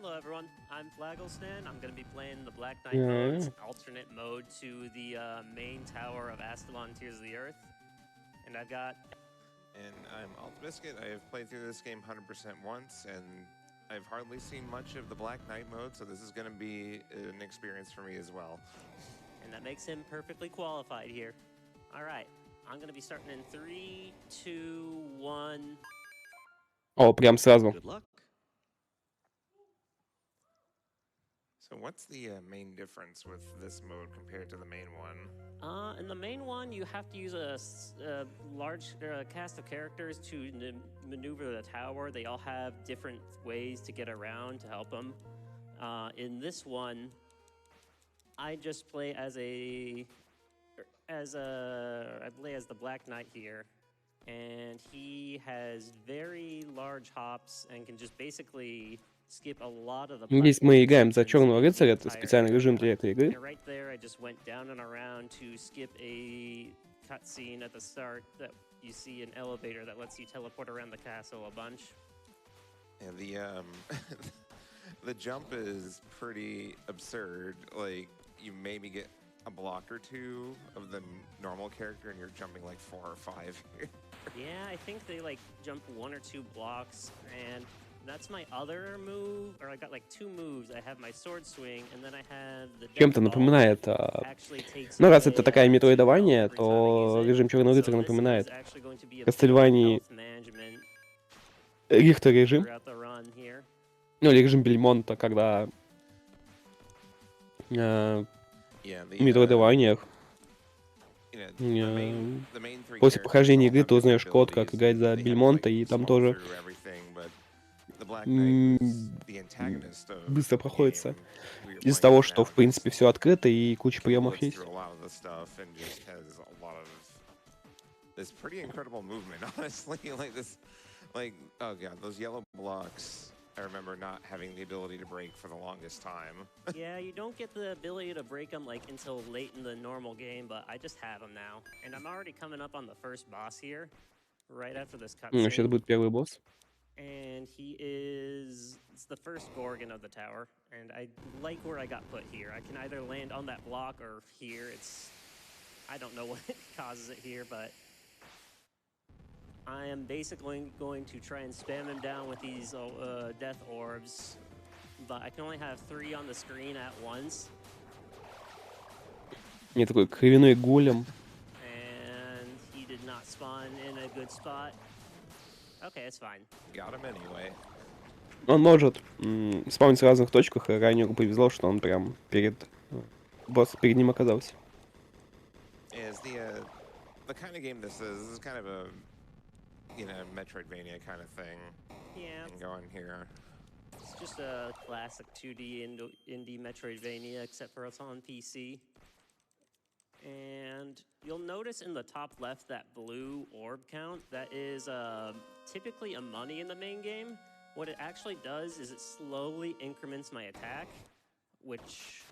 Hello everyone, I'm Flagglestan. I'm going to be playing the Black Knight mode's Yeah. alternate mode to the main tower of Astalon Tears of the Earth. And I've got... And I'm Altbiscuit. I have played through this game 100% once, and I've hardly seen much of the Black Knight mode, so this is going to be an experience for me as well. And that makes him perfectly qualified here. Alright, I'm going to be starting in 3, 2, 1... О, прям сразу. Good luck. So what's the main difference with this mode compared to the main one? In the main one, you have to use a large cast of characters to maneuver the tower. They all have different ways to get around to help them. In this one, I just play I play as the Black Knight here, and he has very large hops and can just basically skip a lot of the Здесь мы играем за platform Черного sections in the Рыцаря, это entire специальный режим area. для этой игры. And right there, I just went down and around to skip a cutscene at the start that you see an elevator that lets you teleport around the castle a bunch. And the the jump is pretty absurd. Like, you maybe get a block or two of the normal character, and you're jumping like 4 or 5 here. Yeah, I think they like jump 1 or 2 blocks, and that's my other move, or I got like 2 moves. I have my sword swing, and then I have the Чем-то death ball напоминает... that actually takes Ну, раз away это такая 2 health метроидвания, every time I use то it. режим Черного So Рыцаря this is напоминает actually going to be a big Castlevania health management Рихтер режим. throughout the run here. Ну, или режим Бельмонта, когда в метроидваниях после прохождения игры ты узнаешь код, как играть за Бельмонта, и там тоже быстро проходится. Из-за того, что, в принципе, все открыто и куча приемов есть. This pretty incredible movement, honestly. Like, oh god, those yellow blocks, I remember not having the ability to break for the longest time. Yeah, you don't get the ability to break them like until late in the normal game, but I just have them now. And I'm already coming up on the first boss here, right after this Сейчас cutscene. будет первый босс. And it's the first Gorgon of the tower, and I like where I got put here. I can either land on that block or here. I don't know what causes it here, but I am basically going to try and spam him down with these death orbs, but I can only have 3 on the screen at once. Не такой кровяной голем. And he did not spawn in a good spot. Okay, it's fine. Got him anyway. Он может спавнить в разных точках, и Райнеру повезло, что он прям перед ним оказался. Is the kind of game this is kind of a Metroidvania kind of thing. Yeah. Going here. It's just a classic 2D indie Metroidvania, except for it's on PC. And you'll notice in the top left that blue orb count. That is typically a money in the main game. What it actually does is it slowly increments my attack, which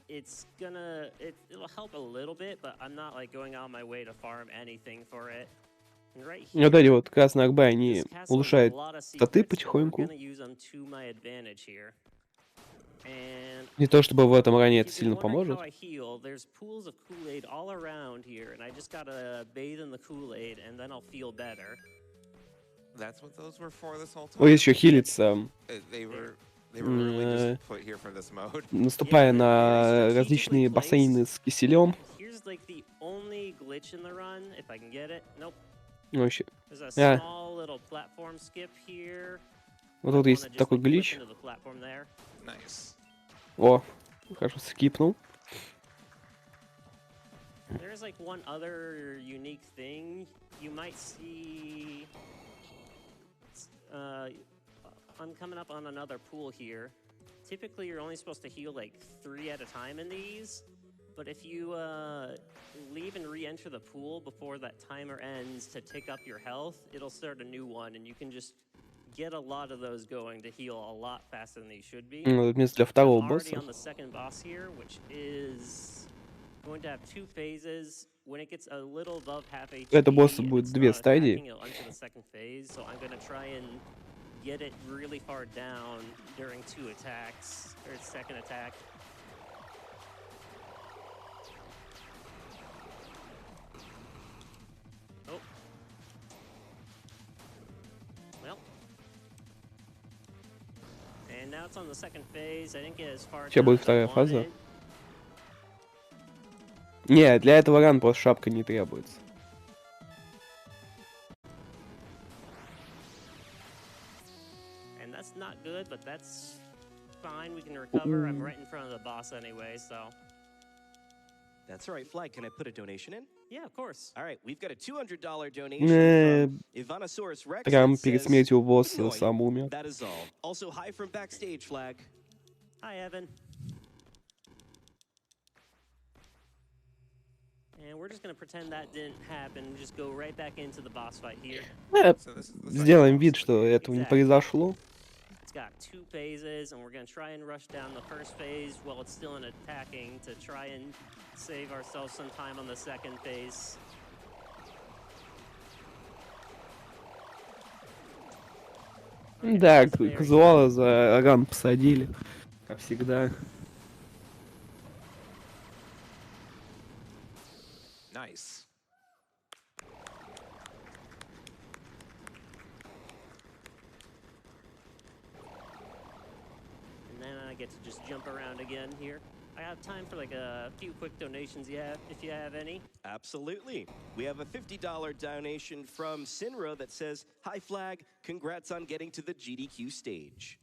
it'll help a little bit, but I'm not like going out of my way to farm anything for it. And right here, Вот эти вот красные орбы, они this castle has a улучшают lot of статы secrets, but we're потихоньку. gonna use them to my advantage here. And Не то чтобы в этом ране if это you've been сильно wondering поможет. how I heal, there's pools of Kool-Aid all around here, and I just gotta bathe in the Kool-Aid, and then I'll feel better. That's what those were for this whole time. Ой, еще хилится, They were really just put here for this mode. наступая на различные бассейны с киселем. Here's like the only glitch in the run, if I can get it. Nope. Вообще. There's a small little platform skip here. Вот тут есть такой глич. Nice. О, хорошо, скипнул. There's like one other unique thing you might see. I'm coming up on another pool here. Typically, you're only supposed to heal like 3 at a time in these. But if you leave and re-enter the pool before that timer ends to take up your health, it'll start a new one, and you can just get a lot of those going to heal a lot faster than they should be. Вместо для второго I'm босса. already on the second boss here, which is going to have 2 phases. When it gets a little above half HP, Это босса будет 2 стадии. it'll enter the second phase. So I'm going to try and get it really far down during 2 attacks, or second attack. Oh. Well. And now it's on the second phase. I didn't get as far Сейчас down будет as I вторая фаза. wanted. Не, для этого ран просто шапка не требуется. And that's not good, but that's fine. We can recover. I'm right in front of the boss anyway, so. That's all right, Flag. Can I put a donation in? Yeah, of course. All right, we've got a $200 donation Не, from Ivanosaurus Rex. прям that перед says, смертью босса "Annoying. сам умер. That is all. Also, hi from backstage, Flag. Hi, Evan. And we're just gonna pretend that didn't happen and just go right back into the boss fight here. So this is the second Сделаем boss вид, stage. что этого не Exactly. произошло. It's got 2 phases, and we're gonna try and rush down the first phase while it's still in attacking to try and save ourselves some time on the second phase. Okay, Да, that's very казуала за ран посадили, как всегда. Nice. And then I get to just jump around again here. I have time for like a few quick donations if you have any. Absolutely. We have a $50 donation from Sinra that says, "Hi, Flag. Congrats on getting to the GDQ stage."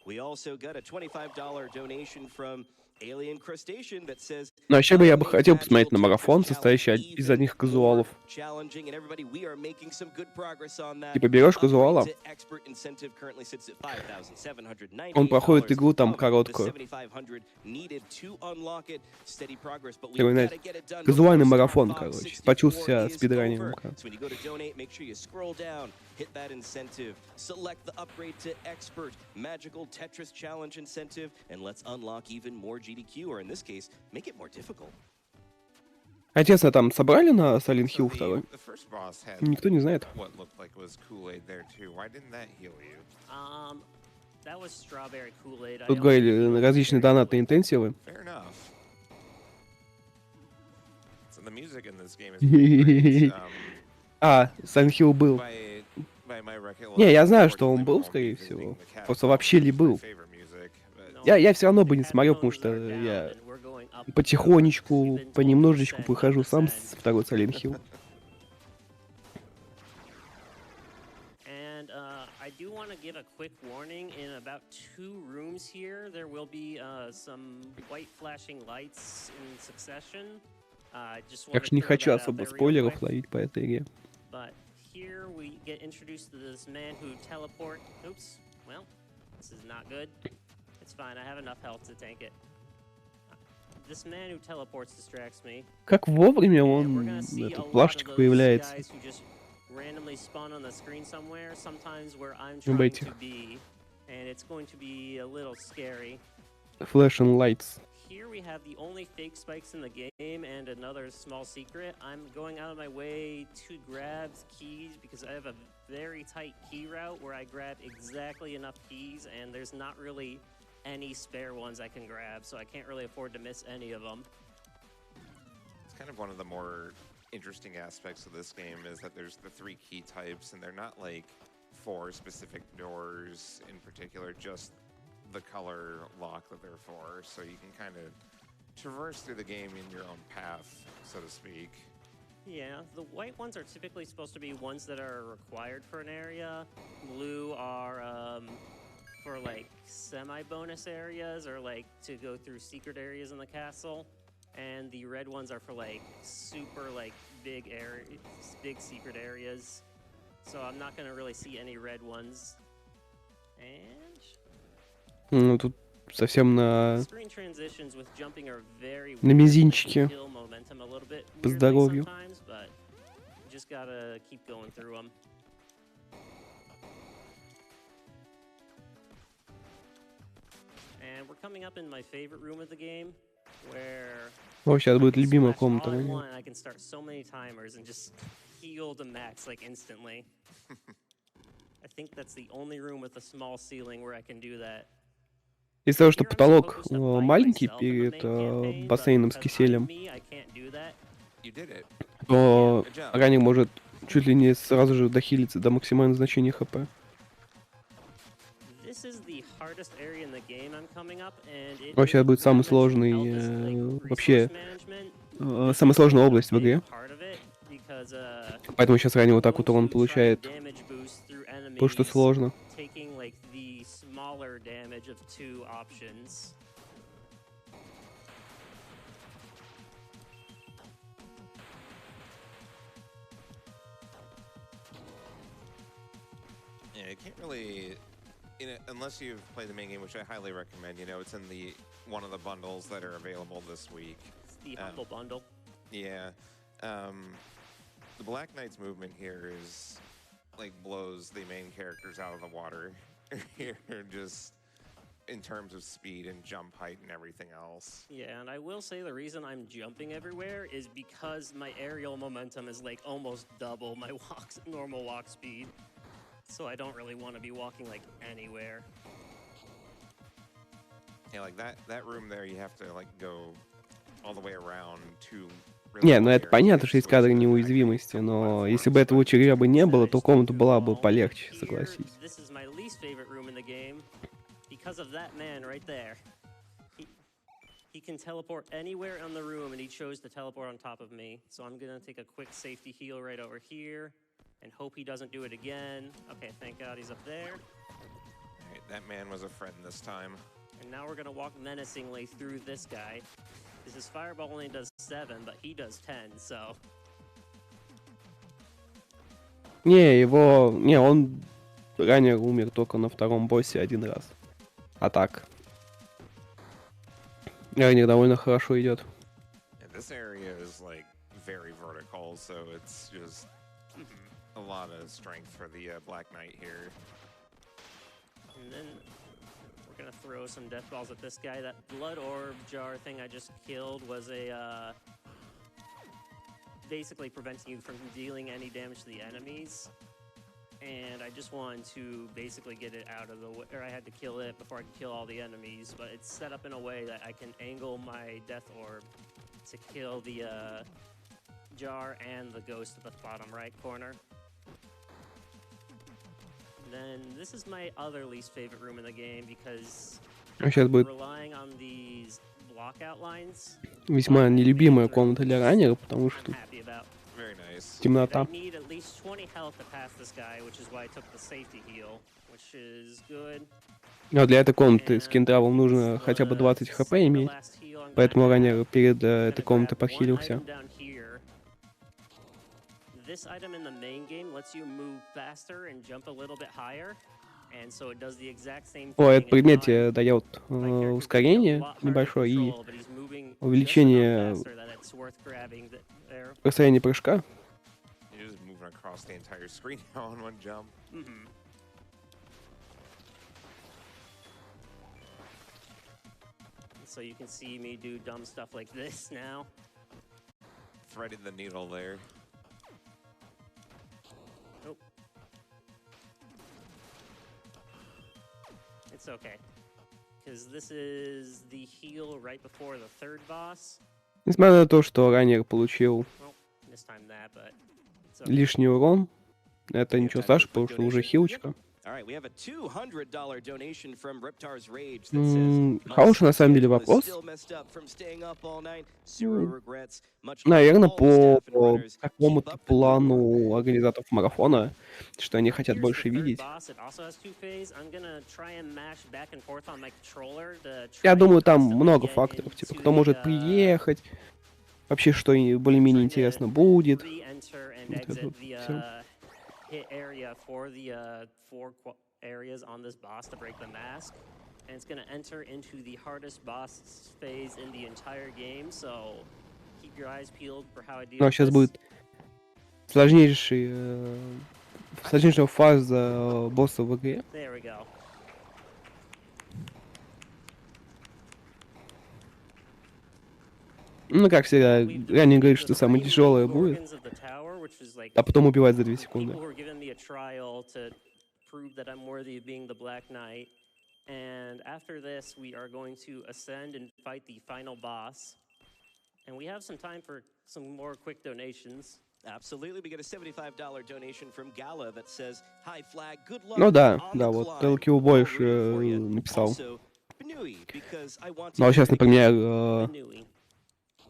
We also got a $25 donation from Alien Crustacean that says, Но вообще бы я бы "Made хотел Magical посмотреть на Tetris марафон, Challenge состоящий из even одних казуалов. more challenging." And everybody, we are making some good progress on that. Типа берешь казуала, Upgrade to expert incentive currently sits at $5,798. он проходит игру там of the короткую. $7,500 needed to unlock it. Steady progress, but we've Такой, gotta знаете, get it done казуальный before марафон, Star Fox короче. 64 Почувствуй себя is спидранером. over. So when you go to donate, make sure you scroll down, hit that incentive, select the upgrade to expert, magical Tetris challenge incentive, and let's unlock even more GDQ, or in this case, make it more difficult. А честно, там собрали на Silent So Hill 2? the first boss had Никто не знает. what looked like was Kool-Aid there too. Why didn't that heal you? That was strawberry Kool-Aid. I Тут don't говорили think различные strawberry донатные Kool-Aid. интенсивы. Fair enough. So the music in this game is pretty great. А, Silent Hill был. By my recollection, Не, я знаю, что он unfortunately, we был, won't be скорее visiting всего. the Просто catacombs, вообще ли which is my был. favorite music, but- No, Я все равно бы the не смотрел, потому catacombs что are down, я and we're going up потихонечку, We've been told понемножечку descend, выхожу not сам descend. с второй Silent Hill. And I do want to give a quick warning. In about 2 rooms here, there will be some white flashing lights in succession. Just want Так to что не clear хочу that out особо there real спойлеров quick. ловить по этой игре. But here we get introduced to this man who teleport. Oops. Well, this is not good. It's fine. I have enough health to tank it. This man who teleports distracts me. Как вовремя And we're он, gonna see a этот lot of плашечка those появляется. guys who just randomly spawn on the screen somewhere, sometimes where I'm Ну, trying бейте. to be, and it's going to be a little scary. Flash and Lights. Here we have the only fake spikes in the game and another small secret. I'm going out of my way to grab keys because I have a very tight key route where I grab exactly enough keys, and there's not really any spare ones I can grab, so I can't really afford to miss any of them. It's kind of one of the more interesting aspects of this game is that there's the 3 key types, and they're not like for specific doors in particular, just the color lock that they're for. So you can kind of traverse through the game in your own path, so to speak. Yeah, the white ones are typically supposed to be ones that are required for an area. Blue are for like semi-bonus areas or like to go through secret areas in the castle. And the red ones are for like super like big secret areas. So I'm not gonna really see any red ones. And Ну, тут совсем на screen transitions with jumping are very На weird. мизинчике. Kill momentum a little bit По weirdly здоровью. sometimes, but you just gotta keep going through them. And we're coming up in my favorite room of the game, where О, сейчас будет I can любимая smash комната all у at него. one, I can start so many timers and just heal to max like instantly. I think that's the only room with a small ceiling where I can do that. Из-за того, что Here I'm потолок supposed to fight маленький myself in the перед main campaign, but бассейном с because I'm киселем, me, I can't do that. You did it. то Good job. ранник может чуть ли не сразу же дохилиться до максимального значения хп. This is the hardest area in the game I'm coming up, and it Вообще, is, это будет when I самый mentioned сложный, health is, like, вообще, resource management, this самая is сложная a область в big игре. part of it, because, Поэтому сейчас ранее вот так going вот он to try and получает damage boost through то, что enemies, сложно. taking like the smaller damage of 2 options. Yeah, you can't really, unless you've played the main game, which I highly recommend. You know, it's in one of the bundles that are available this week. It's the Humble Bundle. Yeah, the Black Knight's movement here is like blows the main characters out of the water here, just in terms of speed and jump height and everything else. Yeah, and I will say the reason I'm jumping everywhere is because my aerial momentum is like almost double my normal walk speed. So I don't really want to be walking like anywhere. Yeah, like that room there, you have to like go all the way around to. Не, ну это понятно, что есть кадры неуязвимости, но если бы этого очередя бы не было, то комната была бы полегче, согласись. This is my least favorite room in the game because of that man right there. He can teleport anywhere on the room, and he chose to teleport on top of me. So I'm gonna take a quick safety heal right over here and hope he doesn't do it again. Okay, thank God he's up there. All right, that man was a friend this time. And now we're gonna walk menacingly through this guy. His fireball only does 7, but he does 10, so... Не, он ранее умер только на втором боссе 1 раз. А так. Ранее довольно хорошо идет. And this area is like very vertical, so it's just a lot of strength for the Black Knight here. And then we're gonna throw some death balls at this guy. That blood orb jar thing I just killed was a basically preventing you from dealing any damage to the enemies. And I just wanted to basically get it out of the way, or I had to kill it before I could kill all the enemies, but it's set up in a way that I can angle my death orb to kill the jar and the ghost at the bottom right corner. Then this is my other least favorite room in the game because Сейчас будет relying on these block outlines. весьма нелюбимая комната для раннера, потому что тут I'm happy about. Very nice. I темнота. need at least 20 health to pass this guy, which is why I took the safety heal, which is good. Но для этой комнаты с кентавом нужно хотя бы 20 хп иметь, поэтому ранее перед этой комнатой подхилился. This item in the main game lets you move faster and jump a little bit higher, and so it does the exact same thing. О, этот предмет тебе дает ускорение небольшое и увеличение расстояния прыжка. You're just moving across the entire screen now in one jump. So you can see me do dumb stuff like this now. Threaded the needle there. Nope. It's okay. Because this is the heal right before the third boss. Несмотря на то, что ранее получил Well, missed time that, but it's okay. лишний урон, это ничего страшного, потому что уже хилочка. Хороший на самом деле вопрос. Наверное, по какому-то плану организаторов марафона, что они хотят больше видеть. Я думаю, там много факторов, типа кто может приехать, вообще что более-менее интересно будет. Вот это вот всё. Areas on this boss to break the mask, and it's going to enter into the hardest boss phase in the entire game, so keep your eyes peeled for how I deal Но with сейчас this. будет сложнейшая фаза босса в игре. There we go. Ну, как всегда, ранее говорит, что самое тяжелое будет, а потом убивать за 2 секунды. People were giving me a trial to prove that I'm worthy of being the Black Knight. And after this, we are going to ascend and fight the final boss. And we have some time for some more quick donations. Absolutely, we get a $75 donation from Gala that says, "Hi Flag, good luck Ну да, on да, the вот climb. Kill We're all больше rooting for you." написал. Also, Benui, because I want to Ну а сейчас, thank например, Benui.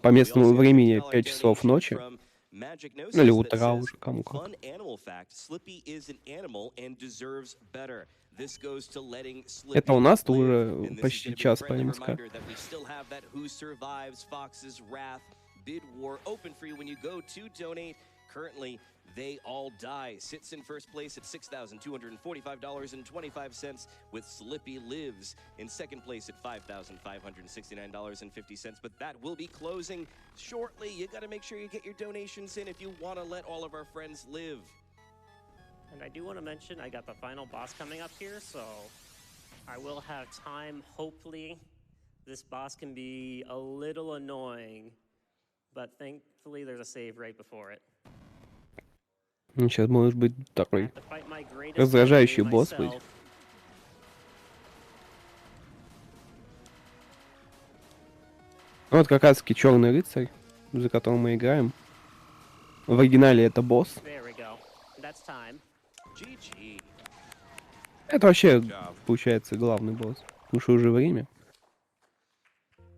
по We местному also have a времени $50 5 часов donation ночи, from Magic ну или Gnosis that утра says, уже, кому как. "Fun animal fact, Slippy is an animal and deserves better. This goes to letting Это у Slippy нас-то live." уже And this is почти going to be a час friendly по МСК. reminder that we still have that Who Survives Fox's Wrath bid war open for you when you go to donate. Currently, They All Die sits in first place at $6,245.25, with Slippy Lives in second place at $5,569.50. But that will be closing shortly. You got to make sure you get your donations in if you want to let all of our friends live. And I do want to mention I got the final boss coming up here, so I will have time. Hopefully, this boss can be a little annoying, but thankfully there's a save right before it. Сейчас может быть I такой have to fight my greatest раздражающий enemy, босс быть. myself. Ну, вот как раз таки Черный рыцарь, за которым мы играем. В оригинале это босс. There we go. That's time. GG. Это вообще, Good job. получается, главный босс. Потому что уже время.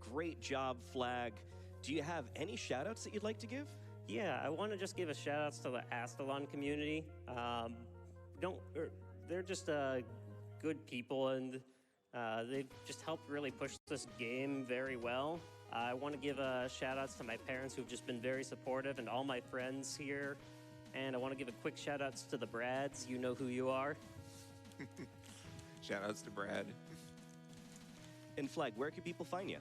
Great job, Flag. Do you have any shout-outs that you'd like to give? Yeah, I want to just give a shout outs to the Astalon community. They're just good people, and they've just helped really push this game very well. I want to give shout outs to my parents who've just been very supportive, and all my friends here. And I want to give a quick shout outs to the Brads. You know who you are. Shout outs to Brad. And Flag, where can people find you?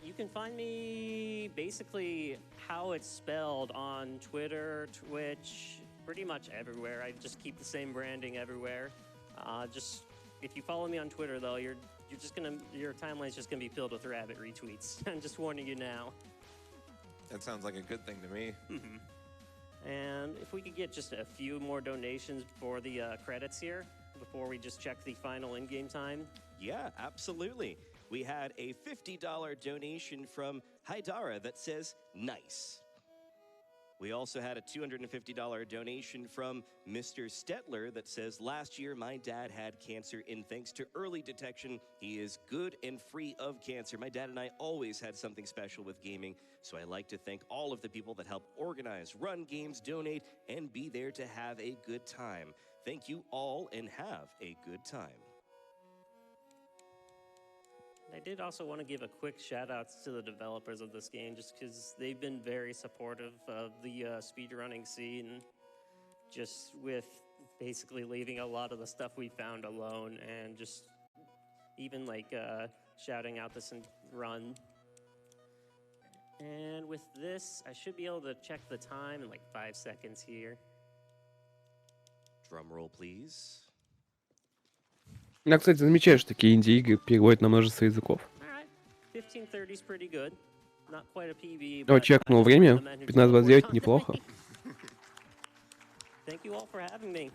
You can find me basically how it's spelled on Twitter, Twitch, pretty much everywhere. I just keep the same branding everywhere. Just if you follow me on Twitter though, your timeline's just gonna be filled with rabbit retweets. I'm just warning you now. That sounds like a good thing to me. And if we could get just a few more donations for the credits here before we just check the final in-game time. Yeah, absolutely. We had a $50 donation from Haidara that says, "Nice." We also had a $250 donation from Mr. Stetler that says, "Last year, my dad had cancer, and thanks to early detection, he is good and free of cancer. My dad and I always had something special with gaming, so I like to thank all of the people that help organize, run games, donate, and be there to have a good time. Thank you all, and have a good time." I did also want to give a quick shout outs to the developers of this game just because they've been very supportive of the speedrunning scene, just with basically leaving a lot of the stuff we found alone and just even like shouting out this run. And with this, I should be able to check the time in like 5 seconds here. Drum roll, please. Я, кстати, замечаю, что такие инди-игры переводят на множество языков. Alright, 15:30 is pretty good. Not quite a PB, Вот but чекнул I just время, recommend who 15:29 teleports on неплохо. me. Thank you all for having me.